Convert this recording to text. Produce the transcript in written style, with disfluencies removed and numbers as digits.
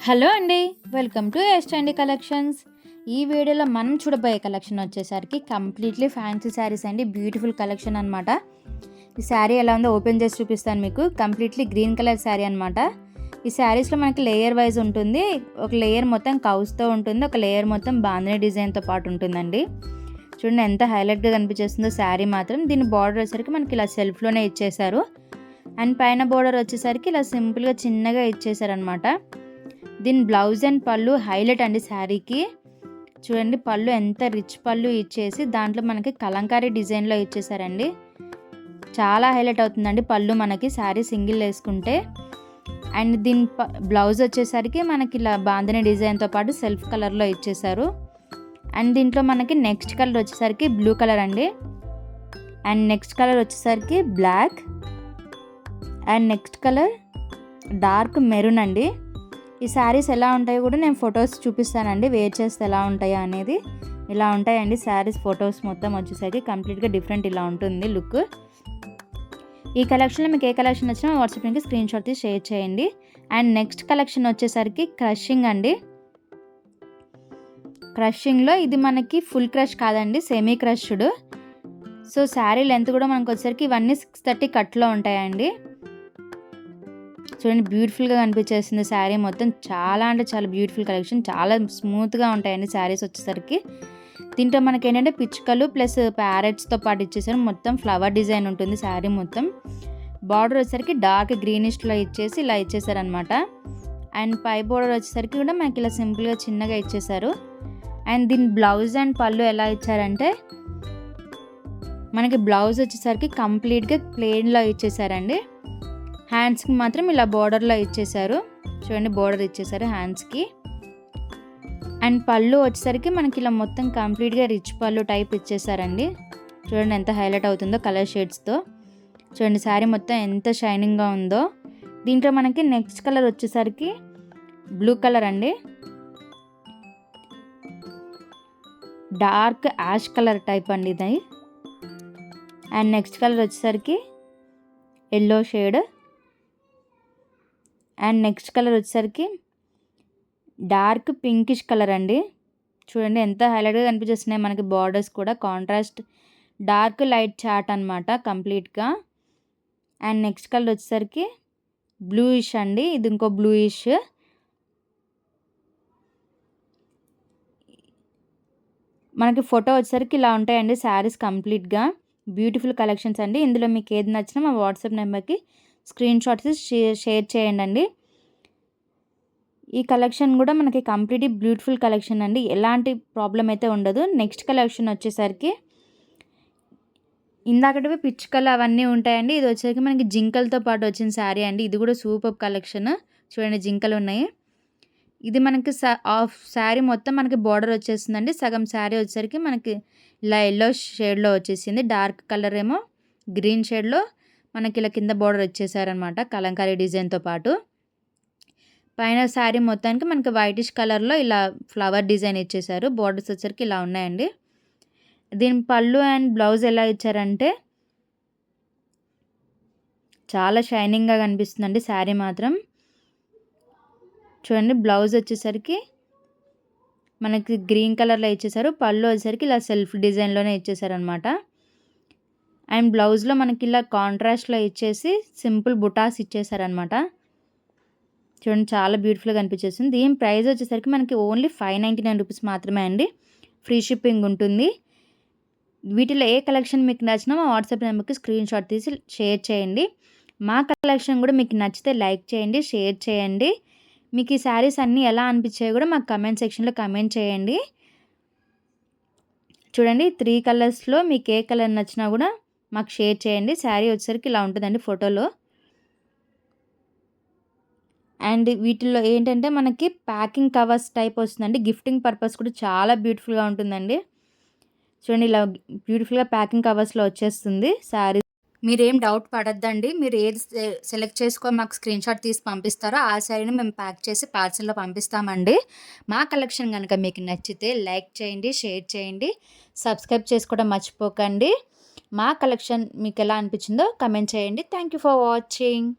Hello అండి, welcome to ఎస్టండి collections. ఈ వీడియోలో మనం చూడబోయే కలెక్షన్ వచ్చేసరికి కంప్లీట్లీ ఫ్యాన్సీ శారీస్ అండి. బ్యూటిఫుల్ కలెక్షన్ అనమాట. ఈ శారీ ఎలా ఉందో ఓపెన్ చేసి చూపిస్తాను మీకు. కంప్లీట్లీ గ్రీన్ కలర్ శారీ అనమాట. ఈ శారీస్లో మనకి లేయర్ వైజ్ ఉంటుంది. ఒక లేయర్ మొత్తం కౌస్తో ఉంటుంది, ఒక లేయర్ మొత్తం బాంధనీ డిజైన్తో పాటు ఉంటుందండి. చూడండి ఎంత హైలైట్గా కనిపించేస్తుందో శారీ మాత్రం. దీని బార్డర్ వచ్చేసరికి మనకి ఇలా సెల్ఫ్లోనే ఇచ్చేసారు. అండ్ పైన బార్డర్ వచ్చేసరికి ఇలా సింపుల్గా చిన్నగా ఇచ్చేసారనమాట. దీని బ్లౌజ్ అండ్ పళ్ళు హైలైట్ అండి శారీకి. చూడండి పళ్ళు ఎంత రిచ్ పళ్ళు ఇచ్చేసి దాంట్లో మనకి కలంకారీ డిజైన్లో ఇచ్చేసారండి. చాలా హైలైట్ అవుతుందండి పళ్ళు మనకి శారీ సింగిల్ వేసుకుంటే. అండ్ దీని బ్లౌజ్ వచ్చేసరికి మనకి ఇలా బాంధనీ డిజైన్తో పాటు సెల్ఫ్ కలర్లో ఇచ్చేసారు. అండ్ దీంట్లో మనకి నెక్స్ట్ కలర్ వచ్చేసరికి బ్లూ కలర్ అండి. అండ్ నెక్స్ట్ కలర్ వచ్చేసరికి black. And next colour dark maroon అండి. ఈ శారీస్ ఎలా ఉంటాయో కూడా నేను ఫొటోస్ చూపిస్తానండి, వేర్ చేస్తే ఎలా ఉంటాయో అనేది. ఇలా ఉంటాయండి శారీస్ ఫొటోస్ మొత్తం వచ్చేసరికి కంప్లీట్గా డిఫరెంట్ ఇలా ఉంటుంది లుక్. ఈ కలెక్షన్లో మీకు ఏ కలెక్షన్ వచ్చినా వాట్సాప్ లింక్ స్క్రీన్ షాట్ తీసి షేర్ చేయండి. అండ్ నెక్స్ట్ కలెక్షన్ వచ్చేసరికి క్రషింగ్ అండి. క్రషింగ్లో ఇది మనకి ఫుల్ క్రష్ కాదండి, semi crushed. So sari length కూడా మనకు వచ్చేసరికి ఇవన్నీ 630 కట్లో ఉంటాయండి. చూడండి బ్యూటిఫుల్గా కనిపించేస్తుంది శారీ మొత్తం. చాలా అంటే చాలా బ్యూటిఫుల్ కలెక్షన్, చాలా స్మూత్గా ఉంటాయండి శారీస్ వచ్చేసరికి. దీంట్లో మనకి ఏంటంటే పిచ్చుకలు ప్లస్ ప్యారెట్స్తో పాటు ఇచ్చేసారు. మొత్తం ఫ్లవర్ డిజైన్ ఉంటుంది శారీ మొత్తం. బార్డర్ వచ్చేసరికి డార్క్ గ్రీనిష్లో ఇచ్చేసి ఇలా ఇచ్చేసారనమాట. అండ్ పై బార్డర్ వచ్చేసరికి కూడా మనకి ఇలా సింపుల్గా చిన్నగా ఇచ్చేసారు. అండ్ దీని బ్లౌజ్ అండ్ పళ్ళు ఎలా ఇచ్చారంటే మనకి బ్లౌజ్ వచ్చేసరికి కంప్లీట్గా ప్లెయిన్లో ఇచ్చేసారండి. హ్యాండ్స్కి మాత్రం ఇలా బోర్డర్లో ఇచ్చేసారు. చూడండి బోర్డర్ ఇచ్చేసారు హ్యాండ్స్కి. అండ్ పళ్ళు వచ్చేసరికి మనకి ఇలా మొత్తం కంప్లీట్గా రిచ్ పళ్ళు టైప్ ఇచ్చేసారండి. చూడండి ఎంత హైలైట్ అవుతుందో కలర్ షేడ్స్తో. చూడండి శారీ మొత్తం ఎంత షైనింగ్గా ఉందో. దీంట్లో మనకి నెక్స్ట్ కలర్ వచ్చేసరికి బ్లూ కలర్ అండి. డార్క్ యాష్ కలర్ టైప్ అండి ఇది. అండ్ నెక్స్ట్ కలర్ వచ్చేసరికి yellow shade. And next colour వచ్చేసరికి డార్క్ పింకిష్ కలర్ అండి. చూడండి ఎంత హైలైట్గా కనిపించేస్తున్నాయి మనకి బార్డర్స్ కూడా. కాంట్రాస్ట్ డార్క్ లైట్ చాట్ అనమాట కంప్లీట్గా. అండ్ నెక్స్ట్ కలర్ వచ్చేసరికి బ్లూయిష్ అండి. ఇది ఇంకో బ్లూయిష్. మనకి ఫోటో వచ్చేసరికి ఇలా ఉంటాయండి శారీస్ కంప్లీట్గా. బ్యూటిఫుల్ కలెక్షన్స్ అండి. ఇందులో మీకు ఏది నచ్చినా మా వాట్సాప్ నెంబర్కి స్క్రీన్ షాట్స్ షేర్ చేయండి అండి. ఈ కలెక్షన్ కూడా మనకి కంప్లీట్లీ బ్యూటిఫుల్ కలెక్షన్ అండి, ఎలాంటి ప్రాబ్లం అయితే ఉండదు. నెక్స్ట్ కలెక్షన్ వచ్చేసరికి ఇందాకటివి పిచ్చుకలు అవన్నీ ఉంటాయండి. ఇది వచ్చేసరికి మనకి జింకలతో పాటు వచ్చిన శారీ అండి. ఇది కూడా సూపర్ కలెక్షన్. చూడండి జింకలు ఉన్నాయి. ఇది మనకి ఆఫ్ శారీ మొత్తం మనకి బార్డర్ వచ్చేస్తుందండి. సగం శారీ వచ్చేసరికి మనకి ఇలా ఎల్లో షేడ్లో వచ్చేసింది. డార్క్ కలర్ ఏమో గ్రీన్ షేడ్లో మనకి ఇలా కింద బార్డర్ వచ్చేసారనమాట కలంకారీ డిజైన్తో పాటు. పైన శారీ మొత్తానికి మనకి వైటిష్ కలర్లో ఇలా ఫ్లవర్ డిజైన్ ఇచ్చేసారు. బార్డర్స్ వచ్చేసరికి ఇలా ఉన్నాయండి. దీని పళ్ళు అండ్ బ్లౌజ్ ఎలా ఇచ్చారంటే చాలా షైనింగ్గా కనిపిస్తుందండి శారీ మాత్రం. చూడండి బ్లౌజ్ వచ్చేసరికి మనకి గ్రీన్ కలర్లో ఇచ్చేసారు. పళ్ళు వచ్చేసరికి ఇలా సెల్ఫ్ డిజైన్లోనే ఇచ్చేసారనమాట. అండ్ బ్లౌజ్లో మనకి ఇలా కాంట్రాస్ట్లో ఇచ్చేసి సింపుల్ బుటాస్ ఇచ్చేసారనమాట. చూడండి చాలా బ్యూటిఫుల్గా అనిపించేస్తుంది. దీని ప్రైస్ వచ్చేసరికి మనకి ఓన్లీ 599 రూపీస్ మాత్రమే అండి. ఫ్రీ షిప్పింగ్ ఉంటుంది. వీటిలో ఏ కలెక్షన్ మీకు నచ్చినా మా వాట్సాప్ నెంబర్కి స్క్రీన్ షాట్ తీసి షేర్ చేయండి. మా కలెక్షన్ కూడా మీకు నచ్చితే లైక్ చేయండి, షేర్ చేయండి. మీకు ఈ శారీస్ అన్నీ ఎలా అనిపించాయో కూడా మాకు కమెంట్ సెక్షన్లో కమెంట్ చేయండి. చూడండి 3 కలర్స్లో మీకు ఏ కలర్ నచ్చినా కూడా మాకు షేర్ చేయండి. శారీ వచ్చేసరికి ఇలా ఉంటుందండి ఫోటోలో. అండ్ వీటిల్లో ఏంటంటే మనకి ప్యాకింగ్ కవర్స్ టైప్ వస్తుందండి. గిఫ్టింగ్ పర్పస్ కూడా చాలా బ్యూటిఫుల్గా ఉంటుందండి. చూడండి ఇలా బ్యూటిఫుల్గా ప్యాకింగ్ కవర్స్లో వచ్చేస్తుంది శారీ. మీరేం డౌట్ పడద్దండి. మీరు ఏది సెలెక్ట్ చేసుకొని మాకు స్క్రీన్ షాట్ తీసి పంపిస్తారో ఆ శారీని మేము ప్యాక్ చేసి పార్సల్లో పంపిస్తామండి. మా కలెక్షన్ కనుక మీకు నచ్చితే లైక్ చేయండి, షేర్ చేయండి, సబ్స్క్రైబ్ చేసుకోవడం మర్చిపోకండి. మా కలెక్షన్ మీకు ఎలా అనిపించిందో కమెంట్ చేయండి. Thank you for watching.